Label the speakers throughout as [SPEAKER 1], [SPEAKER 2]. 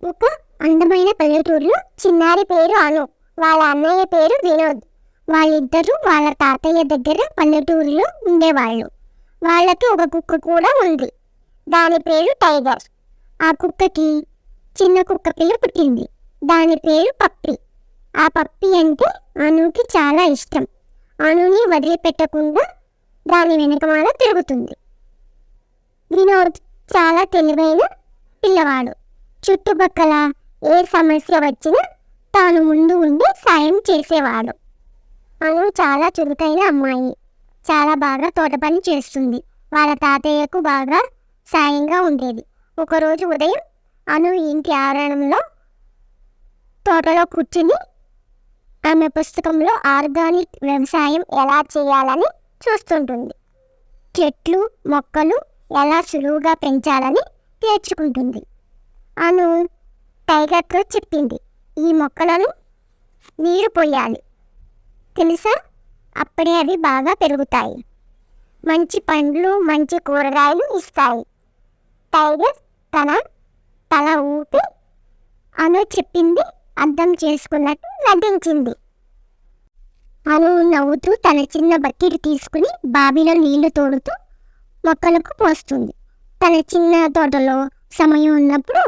[SPEAKER 1] ఒక అందమైన పల్లెటూరులో చిన్నారి పేరు అను, వాళ్ళ అన్నయ్య పేరు వినోద్. వాళ్ళిద్దరూ వాళ్ళ తాతయ్య దగ్గర పల్లెటూరులో ఉండేవాళ్ళు. వాళ్ళకి ఒక కుక్క కూడా ఉంది. దాని పేరు టైగర్. ఆ కుక్కకి చిన్న కుక్క పిల్ల పుట్టింది. దాని పేరు పప్పి. ఆ పప్పి అంటే అనుకి చాలా ఇష్టం. అనుని వదిలిపెట్టకుండా దాని వెనకమాల తిరుగుతుంది. వినోద్ చాలా తెలివైన పిల్లవాడు. చుట్టుపక్కల ఏ సమస్య వచ్చినా తాను ముందు ఉండి సాయం చేసేవాడు. అను చాలా చురుకైన అమ్మాయి. చాలా బాగా తోట పని చేస్తుంది. వాళ్ళ తాతయ్యకు బాగా సాయంగా ఉండేది. ఒకరోజు ఉదయం అను ఇంటి ఆవరణంలో తోటలో కూర్చుని ఆమె పుస్తకంలో ఆర్గానిక్ వ్యవసాయం ఎలా చేయాలని చూస్తుంటుంది. చెట్లు మొక్కలు ఎలా సులువుగా పెంచాలని నేర్చుకుంటుంది. అను టైగర్తో చెప్పింది, ఈ మొక్కలను నీరు పోయాలి తెలుసా, అప్పుడే అవి బాగా పెరుగుతాయి, మంచి పండ్లు మంచి కూరగాయలు ఇస్తాయి. టైగర్ తన తల ఊపి అను చెప్పింది అర్థం చేసుకున్నట్టు నటించింది. అను నవ్వుతూ తన చిన్న బకెట్ తీసుకుని బావిలో నీళ్లు తోడుతూ మొక్కలకు పోస్తుంది. తన చిన్న తోటలో సమయం ఉన్నప్పుడు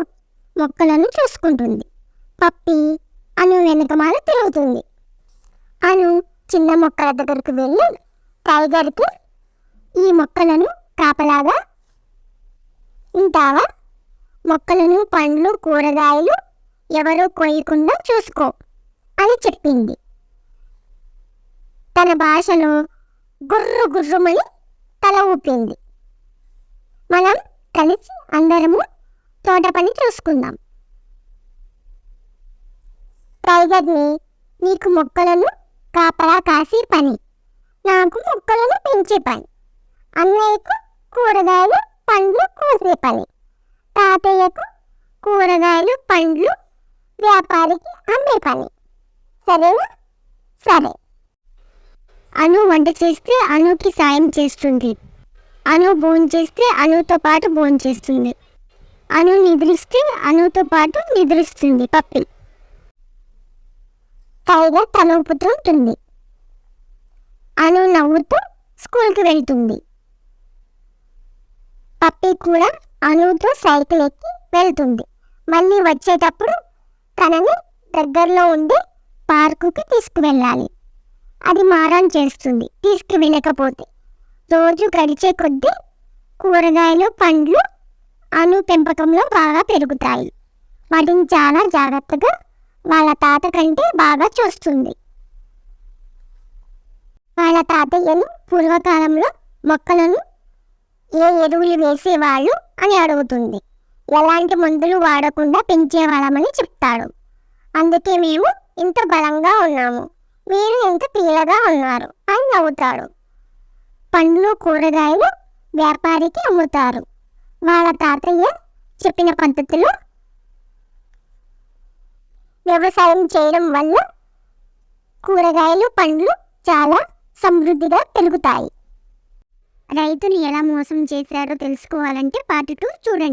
[SPEAKER 1] మొక్కలను చూసుకుంటుంది. పప్పి అను వెనకమాల తిరుగుతుంది. అను చిన్న మొక్కల దగ్గరకు వెళ్ళి టైగర్కి, ఈ మొక్కలను కాపలాగా ఉంటావా, మొక్కలను పండ్లు కూరగాయలు ఎవరూ కోయకుండా చూసుకో అని చెప్పింది. తన భాషలో గుర్రు గుర్రుమని తల ఊపింది. మనం కలిసి అందరము తోట పని చూసుకుందాం. టైగర్ని, నీకు మొక్కలను కాపలా కాసే పని, నాకు మొక్కలను పెంచే పని, అన్నయ్యకు కూరగాయలు పండ్లు కోసే పని, తాతయ్యకు కూరగాయలు పండ్లు వ్యాపారికి అమ్మే పని, సరేనా? సరే. అను వంట చేస్తే అనుకి సాయం చేస్తుంది. అను భోంచేస్తే అనుతో పాటు భోంచేస్తుంది. అను నిద్రిస్తే అనుతో పాటు నిద్రిస్తుంది పప్పి. టైగర్ తల ఊపుతూ ఉంటుంది. అను నవ్వుతూ స్కూల్కి వెళ్తుంది. పప్పి కూడా అనుతో సైకిల్ ఎక్కి వెళ్తుంది. మళ్ళీ వచ్చేటప్పుడు తనని దగ్గరలో ఉండే పార్కుకి తీసుకువెళ్ళాలి. అది మారం చేస్తుంది తీసుకువెళ్ళకపోతే. రోజు గడిచే కొద్దీ కూరగాయలు పండ్లు అను పెంపకంలో బాగా పెరుగుతాయి. వాటిని చాలా జాగ్రత్తగా వాళ్ళ తాత కంటే బాగా చూస్తుంది. వాళ్ళ తాతయ్యను పూర్వకాలంలో మొక్కలను ఏ ఎరువులు వేసేవాళ్ళు అని అడుగుతుంది. ఎలాంటి మందులు వాడకుండా పెంచేవాళ్ళమని చెప్తాడు. అందుకే మేము ఇంత బలంగా ఉన్నాము, మీరు ఇంత పీలగా ఉన్నారు అని నవ్వుతాడు. పండ్లు కూరగాయలు వ్యాపారికి అమ్ముతారు. వాళ్ళ తాతయ్య చెప్పిన పద్ధతిలో వ్యవసాయం చేయడం వల్ల కూరగాయలు పండ్లు చాలా సమృద్ధిగా పెరుగుతాయి. రైతులు ఎలా మోసం చేశారో తెలుసుకోవాలంటే పార్ట్ 2 చూడండి.